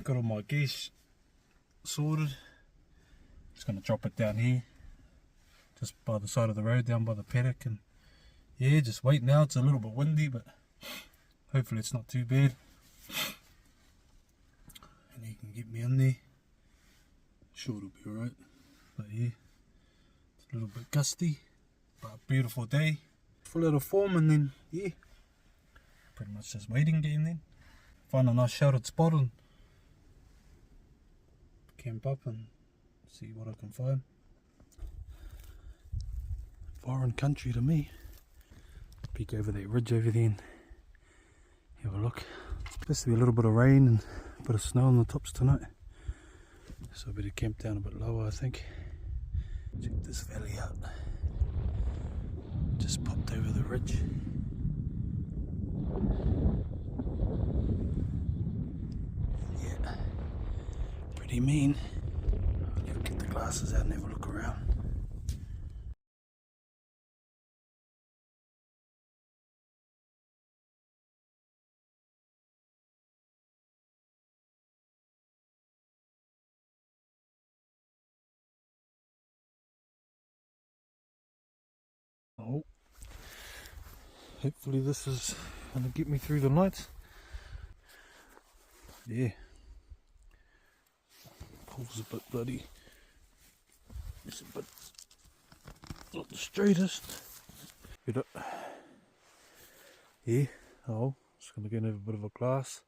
got all my geese sorted. Just going to drop it down here, just by the side of the road, down by the paddock, and yeah, just wait now. It's a little bit windy, but hopefully it's not too bad. And you can get me in there. Sure it'll be alright. But yeah, it's a little bit gusty, but beautiful day. Full out of form, and then yeah, pretty much just waiting game then. Find a nice sheltered spot and camp up and see what I can find. Foreign country to me. Peek over that ridge over there and have a look. It's supposed to be a little bit of rain and a bit of snow on the tops tonight, so I better camp down a bit lower, I think. Check this valley out. Just popped over the ridge. Yeah, pretty mean. I'll get the glasses out and have a look around. Oh, hopefully this is going to get me through the night. Yeah, pole's a bit bloody. It's a bit not the straightest. But yeah, oh, just going to go and have a bit of a glass.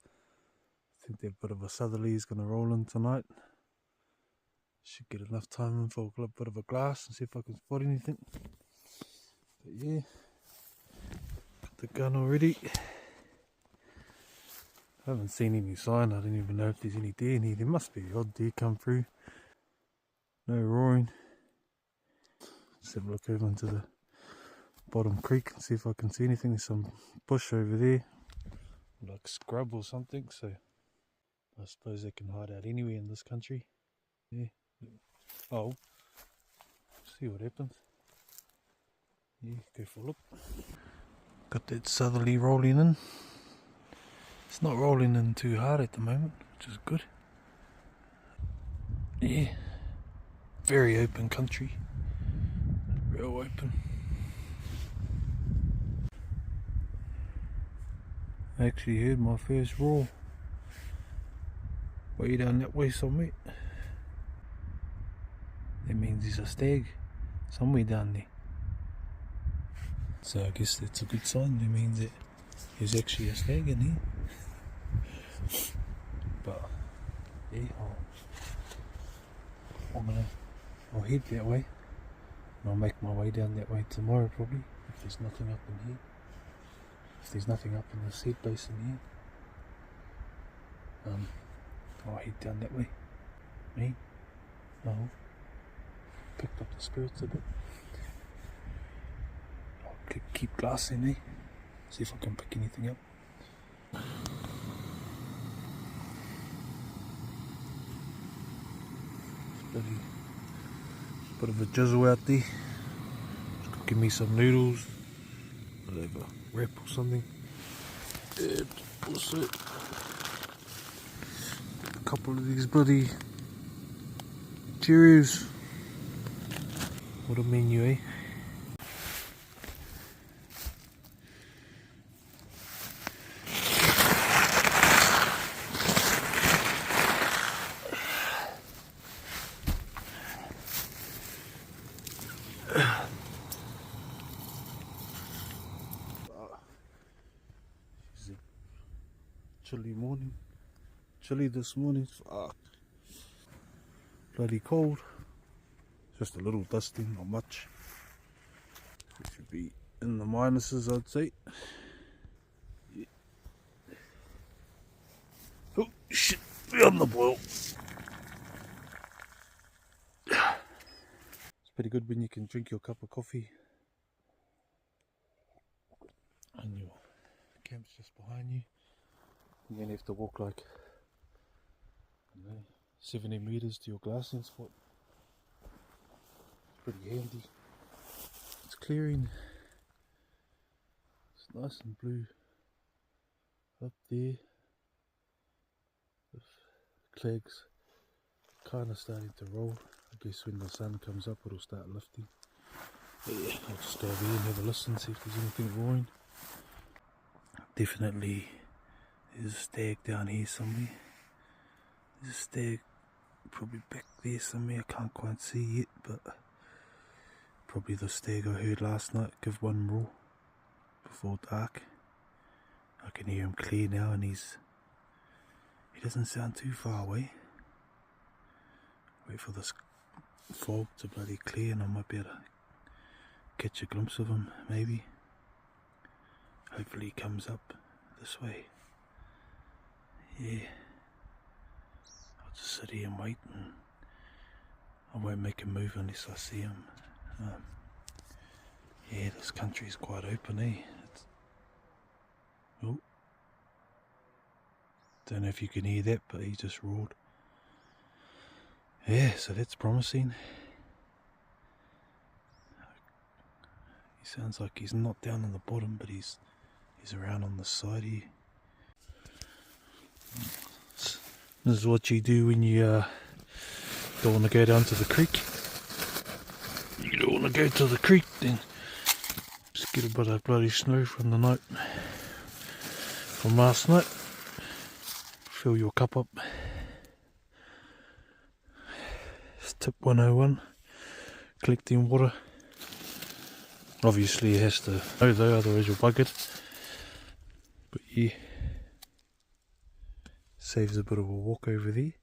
I think that bit of a southerly is going to roll in tonight. Should get enough time in for a bit of a glass and see if I can spot anything. But yeah, got the gun already. I haven't seen any sign. I don't even know if there's any deer in here. There must be the odd deer come through. No roaring. Just have a look over into the bottom creek and see if I can see anything. There's some bush over there, like scrub or something, so I suppose they can hide out anywhere in this country. Yeah. Oh, see what happens. Yeah, go for a look. Got that southerly rolling in. It's not rolling in too hard at the moment, which is good. Yeah, very open country. Real open. I actually heard my first roar way down that way somewhere. That means there's a stag somewhere down there. So I guess that's a good sign. That means that there's actually a stag in here. But yeah, I'll head that way. And I'll make my way down that way tomorrow probably, if there's nothing up in here. If there's nothing up in the seed basin here, I'll head down that way. Me? No. Picked up the spirits a bit. I'll keep glass in there, see if I can pick anything up. Bloody bit of a drizzle out there. Just cooking me some noodles. I'll have a wrap or something. And also a couple of these bloody Cheerios. What a menu, eh? It's a chilly morning. Chilly this morning. Fuck. Bloody cold. Just a little dusty, not much. It should be in the minuses, I'd say. Yeah. Oh shit, we're on the boil. It's pretty good when you can drink your cup of coffee and your camp's just behind you. You only have to walk like, 70 meters to your glassing spot. Pretty handy. It's clearing. It's nice and blue up there. Flags kind of starting to roll. I guess when the sun comes up it'll start lifting. But yeah, I'll just go over here and have a listen, see if there's anything roaring. Definitely there's a stag down here somewhere. There's a stag probably back there somewhere, I can't quite see yet, but probably the stag I heard last night give one roar before dark. I can hear him clear now, and he doesn't sound too far away. Wait for this fog to bloody clear and I might be able to catch a glimpse of him, maybe. Hopefully he comes up this way. Yeah. I'll just sit here and wait, and I won't make a move unless I see him. Yeah, this country is quite open, eh? Oh. Don't know if you can hear that, but he just roared. Yeah, so that's promising. He sounds like he's not down on the bottom, but he's around on the side here. This is what you do when you don't want to go down to the creek. You don't want to go to the creek, then just get a bit of bloody snow from the night, from last night. Fill your cup up. It's tip 101, collecting water. Obviously it has to know though, otherwise you'll bug it. But yeah, saves a bit of a walk over there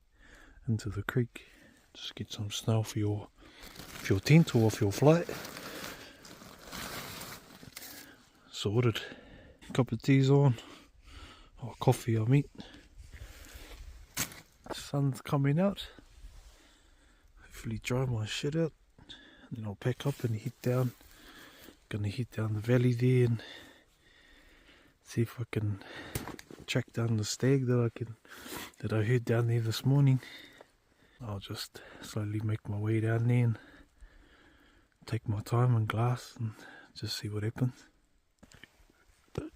into the creek. Just get some snow for your tent or off your flight. Sorted. Cup of tea's on, or coffee I mean. The sun's coming out. Hopefully dry my shit out, and then I'll pack up and head down. Gonna head down the valley there and see if I can track down the stag that I heard down there this morning. I'll just slowly make my way down there and take my time and glass and just see what happens.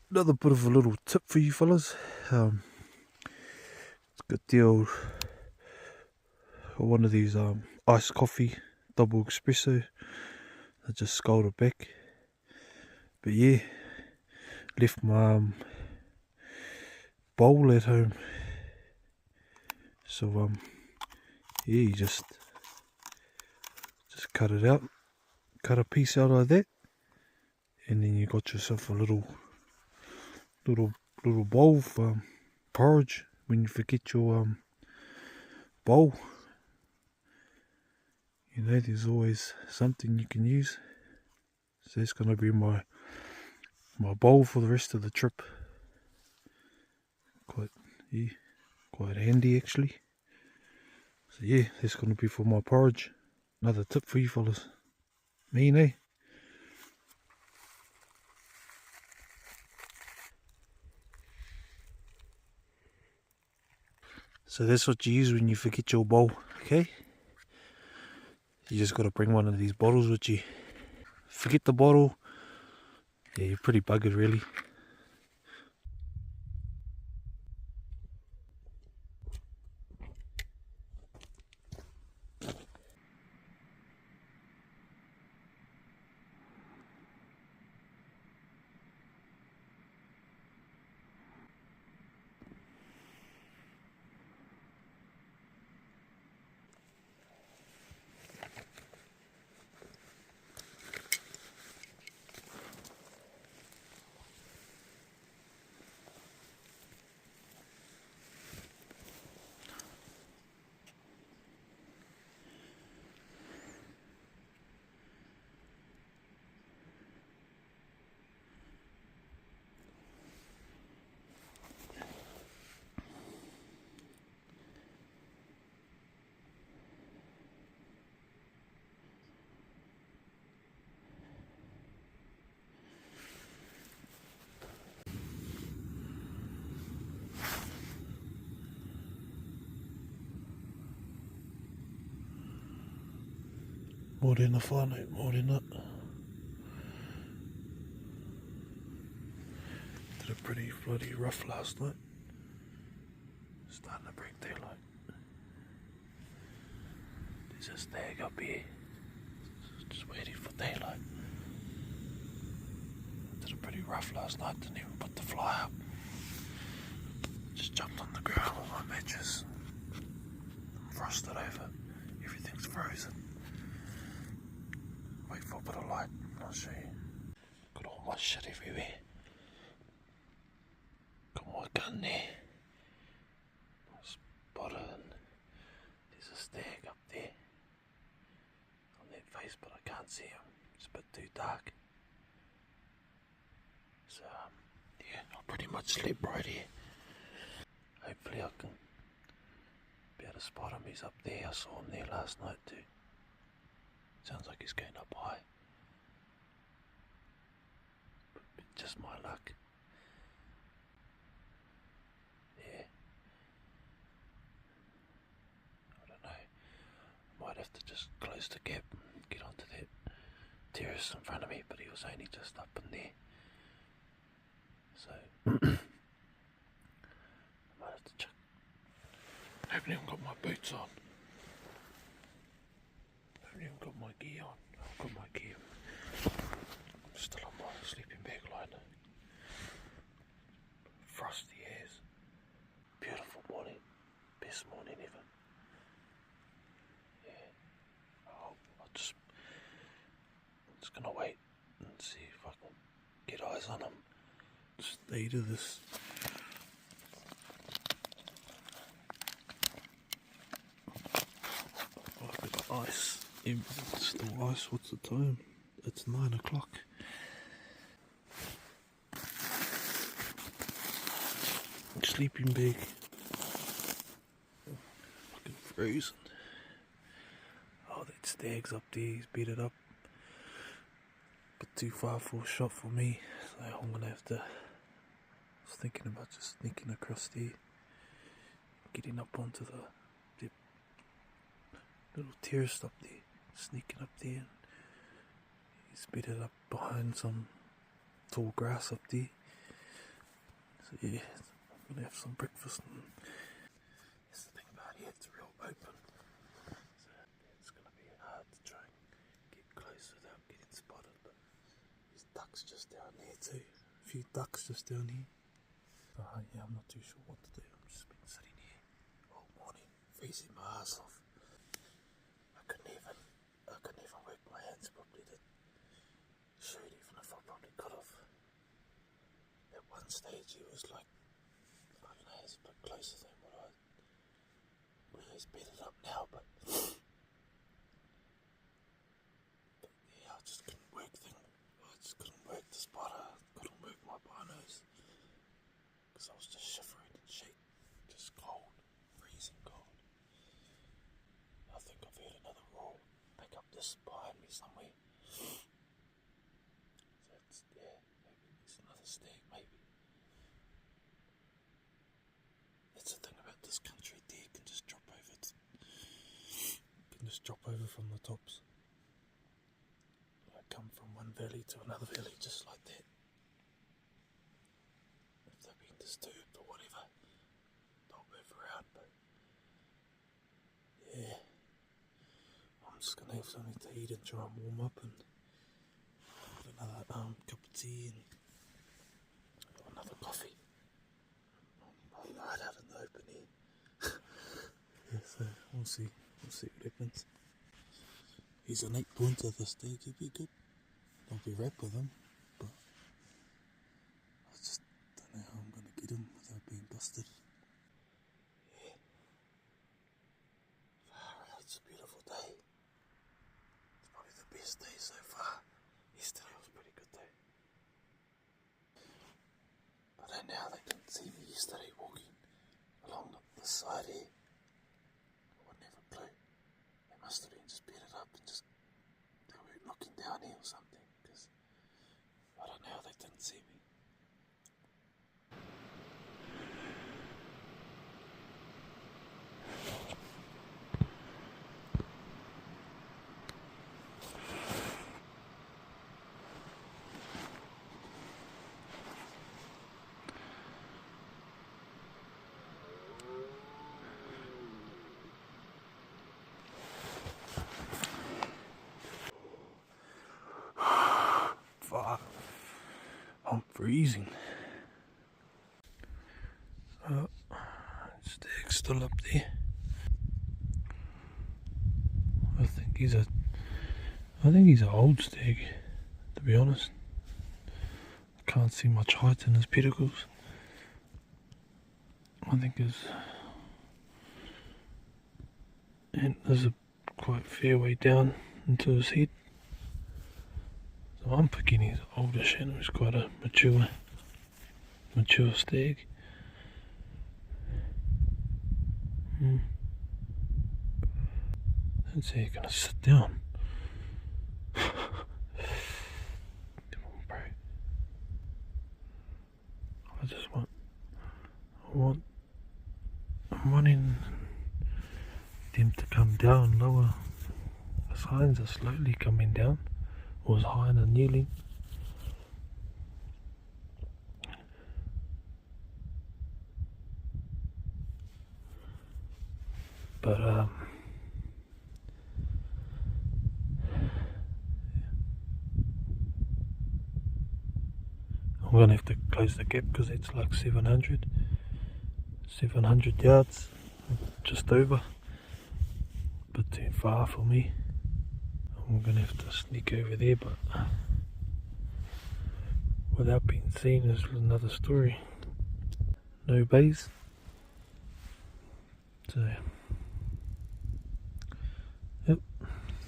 Another bit of a little tip for you fellas. It's got the old one of these iced coffee double espresso. I just sculled it back. But yeah, left my bowl at home. So yeah, you just cut it out, cut a piece out like that, and then you got yourself a little bowl for porridge when you forget your bowl. You know, there's always something you can use. So that's gonna be my bowl for the rest of the trip. Quite handy actually. So yeah, that's gonna be for my porridge. Another tip for you fellas. Mean, eh? So that's what you use when you forget your bowl, okay? You just gotta bring one of these bottles with you. Forget the bottle, yeah, you're pretty buggered really. Morena whānau, morena. Did a pretty bloody rough last night. Starting to break daylight. There's a stag up here, just waiting for daylight. Did it pretty rough last night, didn't even put the fly up. Just jumped on the ground with my matches. Frosted over. Everything's frozen. Wait for a bit of light, I'll show you. Got all my shit everywhere. Got my gun there. Spotted. There's a stag up there. On that face, but I can't see him. It's a bit too dark. So, yeah, I'll pretty much sleep right here. Hopefully I can be able to spot him. He's up there. I saw him there last night too. Sounds like he's going up high. But just my luck. Yeah. I don't know. I might have to just close the gap and get onto that terrace in front of me, but he was only just up in there. So I might have to check. I haven't even got my boots on. I haven't even got my gear on. I've got my gear. I'm still on my sleeping bag liner. Frosty as. Beautiful morning. Best morning ever. Yeah. I'm just gonna wait and see if I can get eyes on him. State of this. Oh, a bit of ice. It's still ice. What's the time? It's 9 o'clock. Sleeping bag. Fucking frozen. Oh, that stag's up there. He's beat it up. Bit too far for a shot for me. So I'm gonna have to. I was thinking about just sneaking across there, getting up onto the little terrace up there, sneaking up there. And he's beat it up behind some tall grass up there. So yeah, I'm gonna have some breakfast. And that's the thing about here, it's real open. So it's gonna be hard to try and get close without getting spotted. But there's ducks just down there too. A few ducks just down here. Yeah, I'm not too sure what to do. I've just been sitting here all morning, freezing my ass off. I couldn't even work my hands properly to shoot, even if I probably could have. At one stage, he was like, I don't know, it's a bit closer than what I. Well, he's beat it up now, but yeah, I just couldn't work the spotter. Couldn't work my binos. Because I was just shivering and shaking, just cold, freezing cold. I think I've heard another roar back up this behind me somewhere. So it's, yeah, maybe it's another stag, maybe. That's the thing about this country, deer can just drop over. From the tops. I come from one valley to another valley just like that. If they've been disturbed or whatever, they'll move around, but yeah, I'm just gonna have something to eat and try and warm up and have another cup of tea and another coffee. I'm right out in the open here. Yeah, so we'll see what happens. He's an 8-pointer, the stag, he'd be good. I'll be wrapped with him, but I just don't know how I'm going to get him without being busted. Yeah. It's a beautiful day. It's probably the best day so far. Yesterday was a pretty good day. I don't know how they didn't see me yesterday walking along the side here. I wouldn't have a clue. They must have been just beat it up and just they were looking down here or something, because I don't know how they didn't see me. freezing. Oh, stag's still up there. I think he's an old stag, to be honest. Can't see much height in his pedicles. I think there's a quite fair way down into his head. So I'm picking his oldish and he's quite a mature stag. Don't say you're gonna sit down. Come on, bro. I'm wanting them to come down lower. The signs are slowly coming down, or as high and kneeling. But I'm gonna have to close the gap because it's like 700 yards, just over, but too far for me. I'm gonna have to sneak over there, but without being seen is another story. No bays, so yep.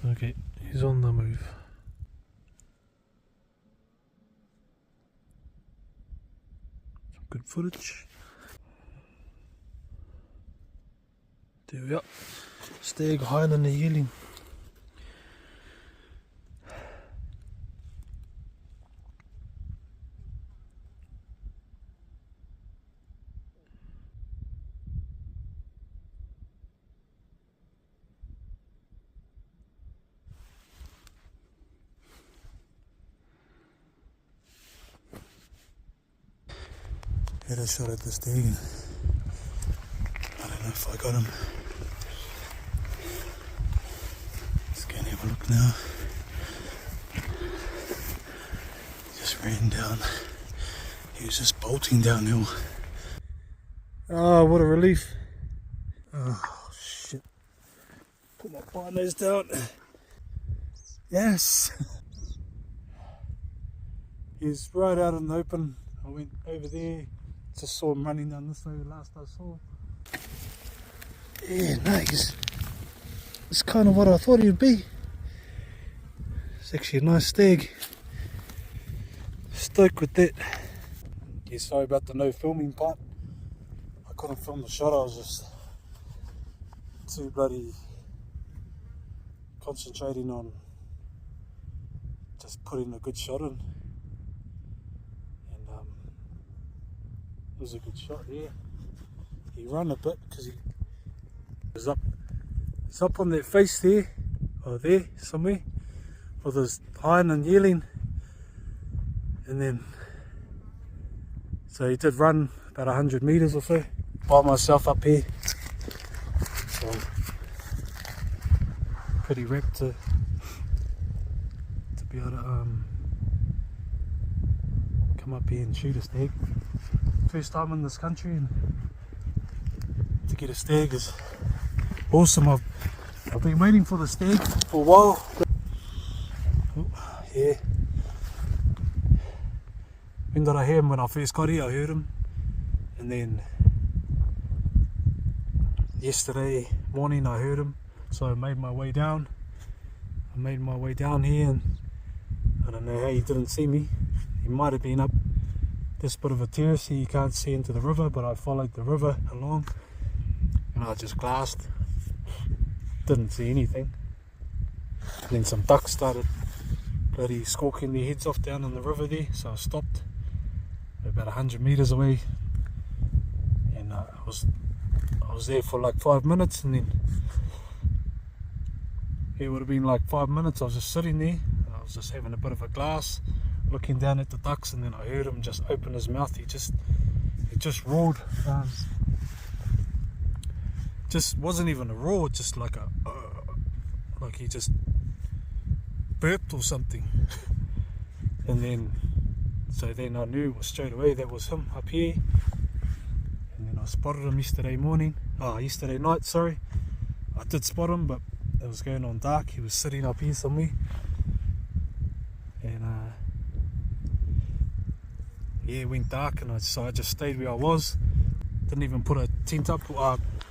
Okay, he's on the move. Some good footage. There we are. Stag higher than the yearling. Had a shot at the stag. I don't know if I got him. Let's go and have a look now. Just ran down. He was just bolting downhill. Oh, what a relief. Oh, shit. Put my binos down. Yes. He's right out in the open. I went over there. Just saw him running down this way last I saw. Yeah, nice. It's kind of what I thought he'd be. It's actually a nice stag. Stoked with that. Yeah, sorry about the no filming part. I couldn't film the shot, I was just too bloody concentrating on just putting a good shot in. It was a good shot here. He ran a bit because he was up. He's up on that face there, or there somewhere, with his hind and yearling, and then so he did run about 100 meters or so by myself up here. So pretty wrapped to be able to come up here and shoot a stag. First time in this country, and to get a stag is awesome. I've been waiting for the stag for a while. Oh, yeah. When did I hear him? When I first got here I heard him, and then yesterday morning I heard him, so I made my way down. Here, and I don't know how he didn't see me. He might have been up this bit of a terrace here, you can't see into the river, but I followed the river along and I just glassed, didn't see anything, and then some ducks started bloody squawking their heads off down in the river there, so I stopped about 100 meters away, and I was there for like 5 minutes, and then it would have been like 5 minutes I was just sitting there. I was just having a bit of a glass, looking down at the ducks, and then I heard him just open his mouth. He just roared. Just wasn't even a roar, just like like he just burped or something. And then So then I knew straight away that was him up here. And then I spotted him yesterday night, sorry. I did spot him, but it was going on dark. He was sitting up here somewhere. And yeah, it went dark, and so I just stayed where I was. Didn't even put a tent up,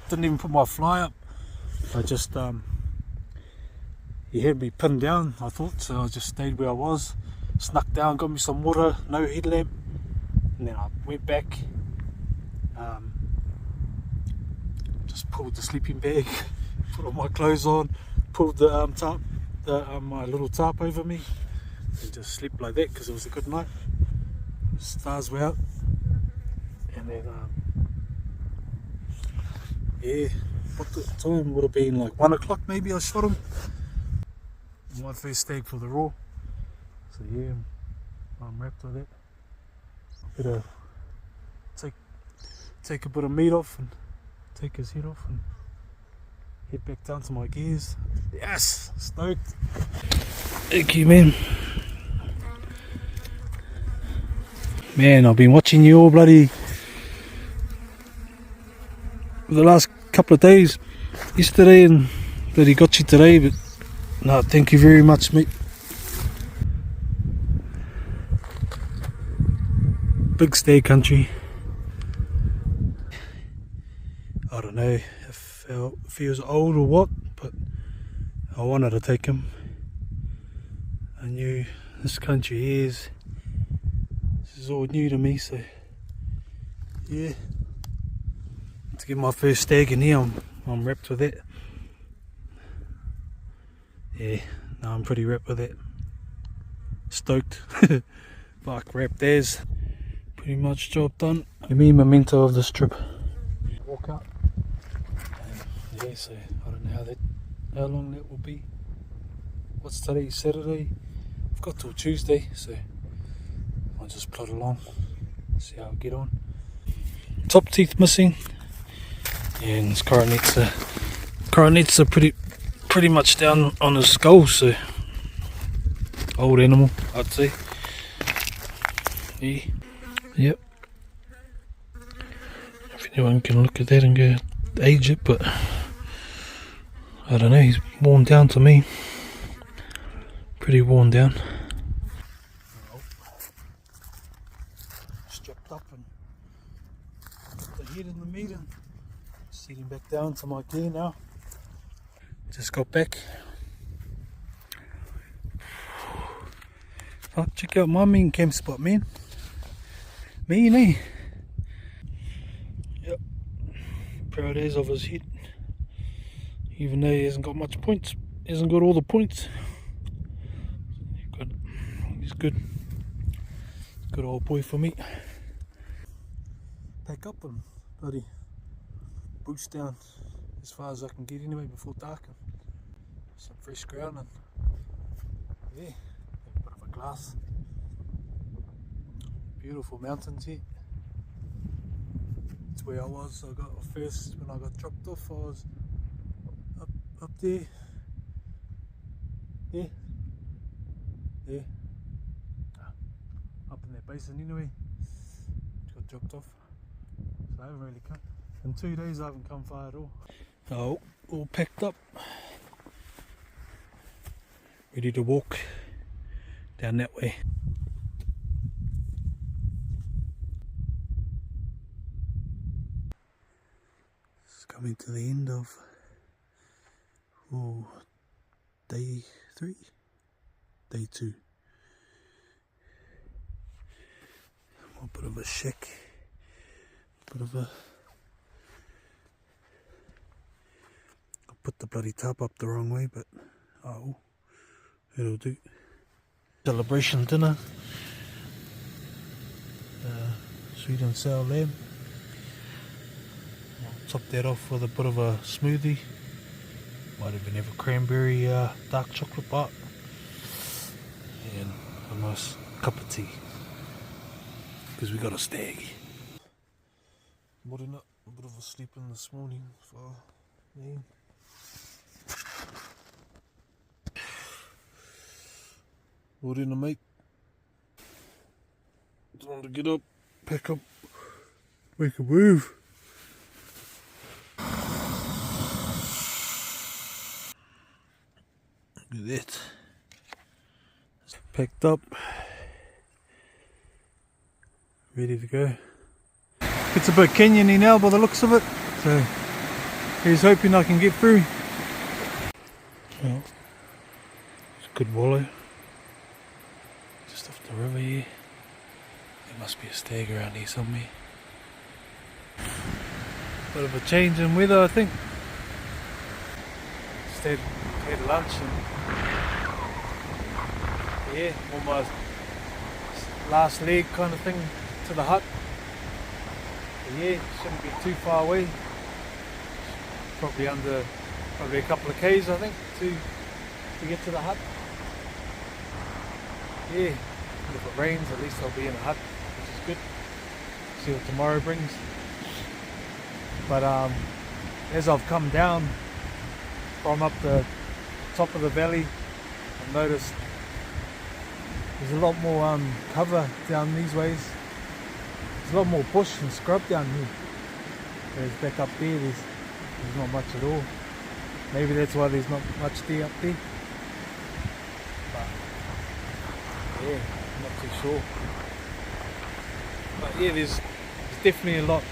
didn't even put my fly up. I just, he had me pinned down, I thought, so I just stayed where I was. Snuck down, got me some water, no headlamp, and then I went back. Just pulled the sleeping bag, put all my clothes on, pulled the tarp, my little tarp over me, and just slept like that because it was a good night. The stars were out, and then yeah, what the time would have been, like 1 o'clock maybe. I shot him. My first stag for the raw. So yeah, I'm wrapped with it. Better take a bit of meat off and take his head off and head back down to my gears. Yes, stoked. Thank you, man. Man, I've been watching you all bloody for the last couple of days. Yesterday and bloody got you today, but no, thank you very much, mate. Big stag country. I don't know if he was old or what, but I wanted to take him. I knew this country this is all new to me, so yeah. To get my first stag in here, I'm wrapped with it. Yeah, no, I'm pretty wrapped with it. Stoked. Fuck, wrapped as. Pretty much job done. Give me memento of this trip. Walk out. Yeah, so I don't know how long that will be. What's today? Saturday. I've got till Tuesday, so I'll just plod along. See how I get on. Top teeth missing, and his coronets are pretty much down on his skull. So old animal, I'd say. Yeah. Yep. If anyone can look at that and go age it, but I don't know, he's worn down to me. Pretty worn down. Strapped up and got the head in the meat and sitting back down to my gear now. Just got back. Oh, check out my main camp spot, man. Mean, eh? Yep. Proud as of his head. Even though he hasn't got much points. He hasn't got all the points. He's good. Good old boy for me. Pack up and bloody boost down as far as I can get anyway before dark. And some fresh ground and yeah, a bit of a glass. Beautiful mountains here. It's where I was. I got first when I got dropped off. I was up there. Yeah. Up in that basin anyway. Got dropped off. So I haven't really come. In 2 days I haven't come far at all. Oh, all packed up. Ready to walk down that way. Coming to the end of day 3, day 2. A bit of a shack, I put the bloody tarp up the wrong way, but oh, it'll do. Celebration dinner, sweet and sour lamb. Top that off with a bit of a smoothie. Might even have a cranberry dark chocolate bar and a nice cup of tea because we got a stag. Morning up, a bit of a sleep in this morning for me. Morning, mate. Time to get up, pack up, make a move. Look at that. It's packed up, ready to go. It's a bit canyony now by the looks of it, so here's hoping I can get through. Well, it's a good wallow. Just off the river here. There must be a stag around here somewhere. Bit of a change in weather, I think. Just had lunch and yeah, on my last leg kind of thing to the hut. But yeah, shouldn't be too far away. Probably a couple of k's I think to get to the hut. Yeah, if it rains at least I'll be in a hut, which is good. See what tomorrow brings. But as I've come down from up the top of the valley, I've noticed there's a lot more cover down these ways. There's a lot more bush and scrub down here. Whereas back up there, there's not much at all. Maybe that's why there's not much deer up there. But yeah, I'm not too sure. But yeah, there's definitely a lot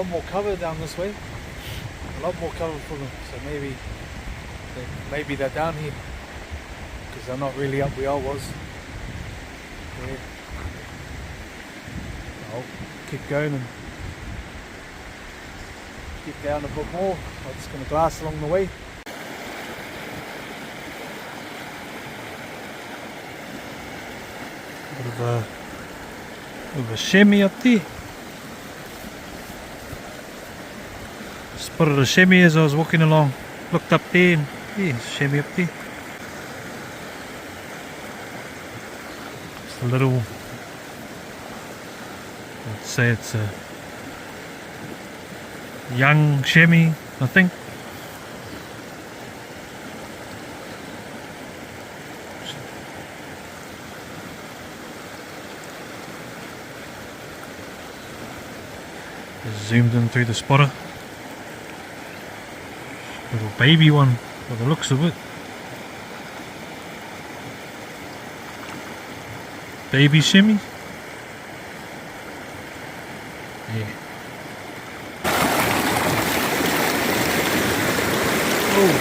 more cover down this way. A lot more cover for them. So maybe they're down here because they're not really up where I was. Yeah. I'll keep going and get down a bit more. I'm just going to glass along the way. Bit of a chamois up there. Spotted a chamois as I was walking along. Looked up there and yeah, there's a chamois up there. Just a little, I'd say it's a young chamois, I think. Just zoomed in through the spotter. Little baby one by the looks of it. Baby chamois. Yeah. Oh.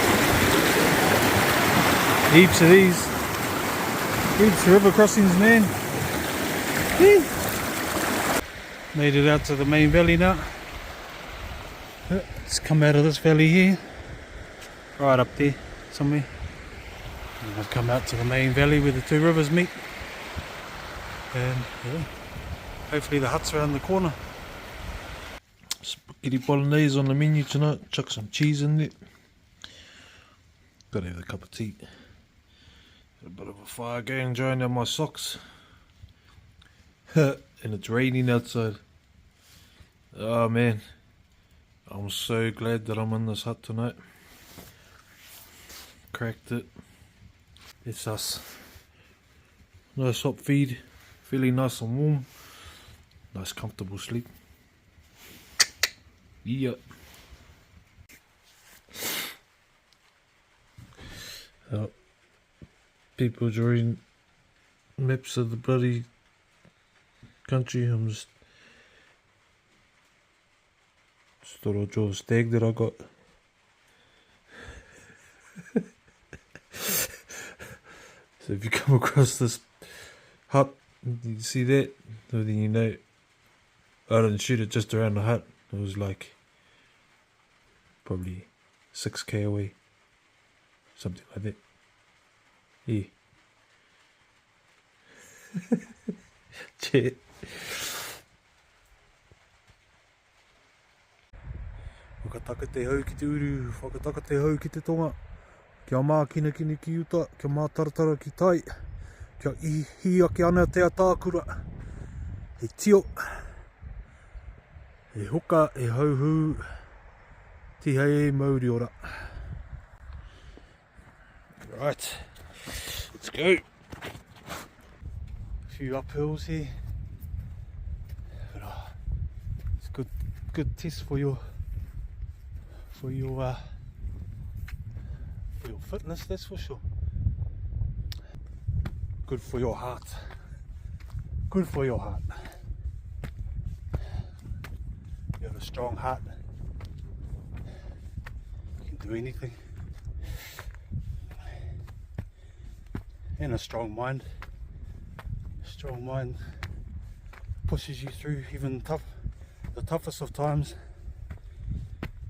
Heaps of these. Heaps of river crossings, man. Whee. Made it out to the main valley now. Let's come out of this valley here. Right up there somewhere. And I've come out to the main valley where the two rivers meet. And yeah, hopefully the hut's around the corner. Spaghetti bolognese on the menu tonight. Chuck some cheese in there. Gotta have a cup of tea. A bit of a fire going, drying down my socks. And it's raining outside. Oh man, I'm so glad that I'm in this hut tonight. Cracked it. It's us. Nice hot feed, feeling nice and warm. Nice comfortable sleep. Yeah. People drawing maps of the bloody country. I'm just thought I'd draw a stag that I got. So if you come across this hut, you see that, then you know I didn't shoot it just around the hut. It was like probably 6k away, something like that. Yeah. Chat. Whakataka te hau ki te uru, whakataka te hau ki te tonga. Kia mā kina kini ki uta, kia mā taratara ki tai. Kia ihi ake ana te atākura. He tio. He hoka, he hauhu. Tihei e mauri ora. Right, let's go. A few uphills here. good test for your fitness, that's for sure. Good for your heart. Good for your heart. You have a strong heart. You can do anything. And a strong mind. Strong mind pushes you through even the toughest of times.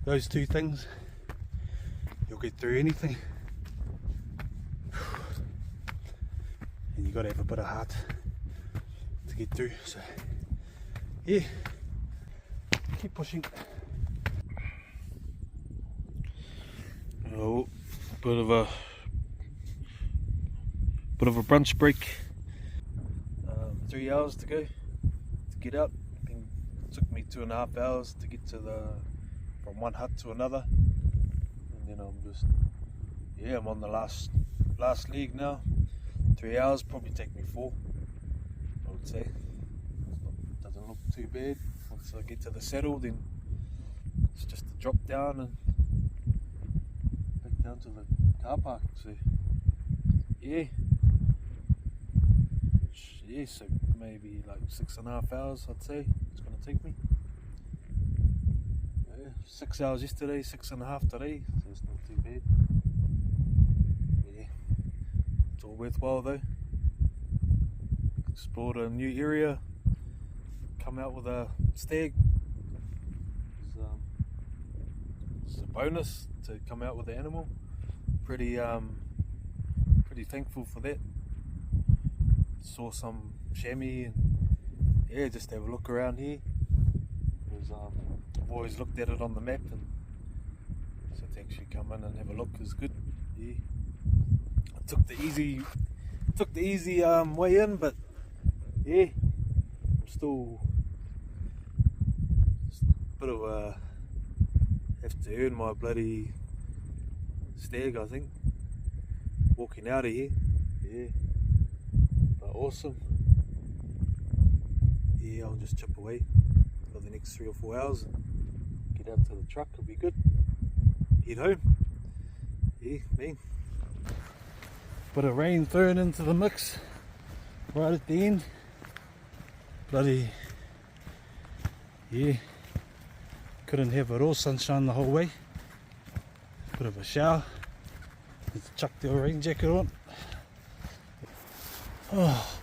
Those two things, you'll get through anything. And you got to have a bit of heart to get through. So yeah, keep pushing. Oh, bit of a brunch break. 3 hours to go to get out. It took me 2.5 hours to get to from one hut to another, and then I'm on the last leg now. 3 hours, probably take me 4, I would say. Doesn't look too bad. Once I get to the saddle, then it's just a drop down and back down to the car park. So yeah, so maybe like 6.5 hours, I'd say it's going to take me. 6 hours yesterday, 6.5 today, so it's not too bad. Yeah, it's all worthwhile though. Explored a new area, come out with a stag. It's a bonus to come out with the animal. Pretty thankful for that. Saw some chamois and yeah, just have a look around here. I've always looked at it on the map, and so to actually come in and have a look is good. Yeah, I took the easy way in, but yeah, I'm still a bit of a have to earn my bloody stag, I think, walking out of here. Yeah, but awesome. Yeah, I'll just chip away for the next 3 or 4 hours and get out to the truck. It'll be good. Head home. Yeah, man. Bit of rain thrown into the mix right at the end. Bloody yeah, couldn't have it all sunshine the whole way. Bit of a shower. Let's chuck the rain jacket on. Oh,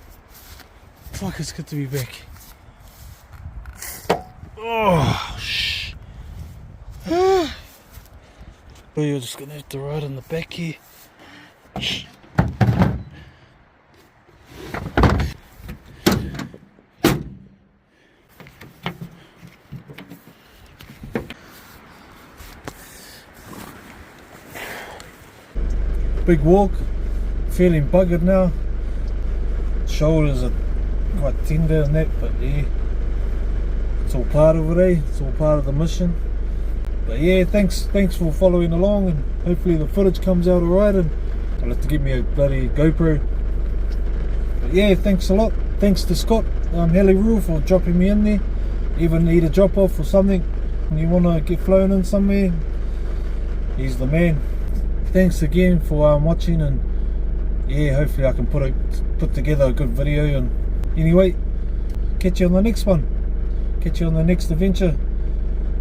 fuck, it's good to be back. Oh, shh. Oh, you're just gonna have to ride on the back here. Big walk, feeling buggered now. Shoulders are quite tender and that, but yeah, it's all part of it, eh? It's all part of the mission. But yeah, thanks for following along, and hopefully the footage comes out alright, and I'll have to give me a bloody GoPro. But yeah, thanks a lot. Thanks to Scott Helly for dropping me in there. Even need a drop off or something and you want to get flown in somewhere, he's the man. Thanks again for watching, and yeah, hopefully I can put together a good video. And anyway, catch you on the next one, catch you on the next adventure.